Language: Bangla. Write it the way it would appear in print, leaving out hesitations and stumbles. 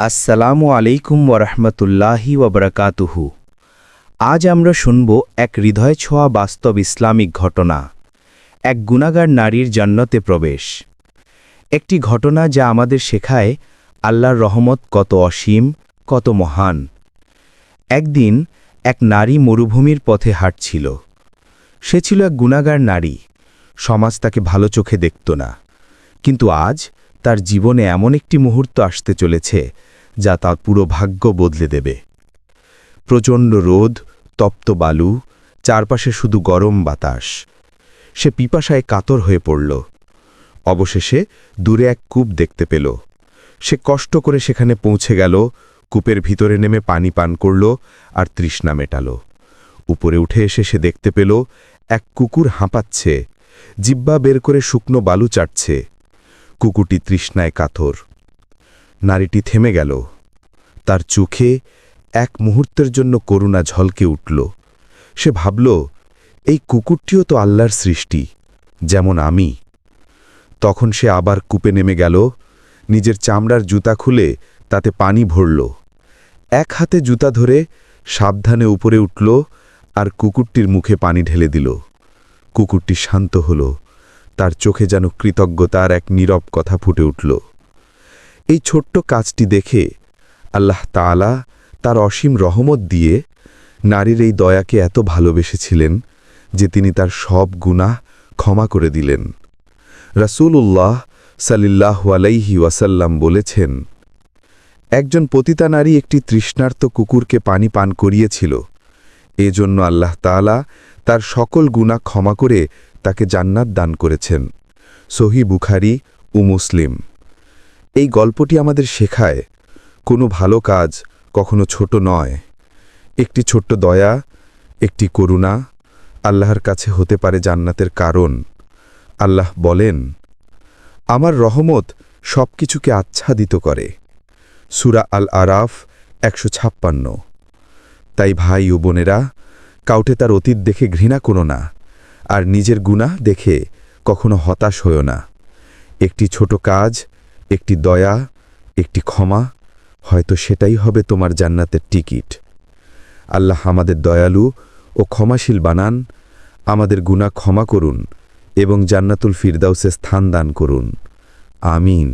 আসসালামু আলাইকুম ওরহমতুল্লাহি ওবরাকাতুহু। আজ আমরা শুনব এক হৃদয় ছোঁয়া বাস্তব ইসলামিক ঘটনা, এক গুনাহগার নারীর জান্নাতে প্রবেশ। একটি ঘটনা যা আমাদের শেখায় আল্লাহর রহমত কত অসীম, কত মহান। একদিন এক নারী মরুভূমির পথে হাঁটছিল। সে ছিল এক গুনাহগার নারী, সমাজ তাকে ভালো চোখে দেখত না। কিন্তু আজ তার জীবনে এমন একটি মুহূর্ত আসতে চলেছে যা তার পুরো ভাগ্য বদলে দেবে। প্রচণ্ড রোদ, তপ্ত বালু, চারপাশে শুধু গরম বাতাস। সে পিপাসায় কাতর হয়ে পড়ল। অবশেষে দূরে এক কূপ দেখতে পেল। সে কষ্ট করে সেখানে পৌঁছে গেল, কূপের ভিতরে নেমে পানি পান করল আর তৃষ্ণা মেটাল। উপরে উঠে এসে সে দেখতে পেল এক কুকুর হাঁপাচ্ছে, জিহ্বা বের করে শুকনো বালু চাটছে। কুকুরটি তৃষ্ণায় কাতর। নারীটি থেমে গেল। তার চোখে এক মুহূর্তের জন্য করুণা ঝলকে উঠল। সে ভাবল, এই কুকুরটিও তো আল্লাহর সৃষ্টি, যেমন আমি। তখন সে আবার কূপে নেমে গেল, নিজের চামড়ার জুতা খুলে তাতে পানি ভরল। এক হাতে জুতা ধরে সাবধানে উপরে উঠল আর কুকুরটির মুখে পানি ঢেলে দিল। কুকুরটি শান্ত হল, তার চোখে যেন কৃতজ্ঞতার এক নীরব কথা ফুটে উঠল। এই ছোট্ট কাজটি দেখে আল্লাহ তাআলা তার অসীম রহমত দিয়ে নারীর এই দয়াকে এত ভালোবেসেছিলেন যে তিনি তার সব গুনাহ ক্ষমা করে দিলেন। রাসূলুল্লাহ সাল্লাল্লাহু আলাইহি ওয়াসাল্লাম বলেছেন, একজন পতিতা নারী একটি তৃষ্ণার্ত কুকুরকে পানি পান করিয়েছিল। এজন্য আল্লাহ তাআলা তার সকল গুনাহ ক্ষমা করে তাকে জান্নাত দান করেছেন। সহিহ বুখারী ও মুসলিম। এই গল্পটি আমাদের শেখায়, কোনো ভালো কাজ কখনো ছোট নয়। একটি ছোট্ট দয়া, একটি করুণা আল্লাহর কাছে হতে পারে জান্নাতের কারণ। আল্লাহ বলেন, আমার রহমত সব কিছুকে আচ্ছাদিত করে। সূরা আল আরাফ ১৫৬। তাই ভাই ও বোনেরা, কাউকে তার অতীত দেখে ঘৃণা করো না, আর নিজের গুনাহ দেখে কখনো হতাশ হও না। একটি ছোট কাজ, একটি দয়া, একটি ক্ষমা, হয়তো সেটাই হবে তোমার জান্নাতের টিকিট। আল্লাহ আমাদের দয়ালু ও ক্ষমাশীল বানান, আমাদের গুনাহ ক্ষমা করুন এবং জান্নাতুল ফিরদাউসে স্থান দান করুন। আমিন।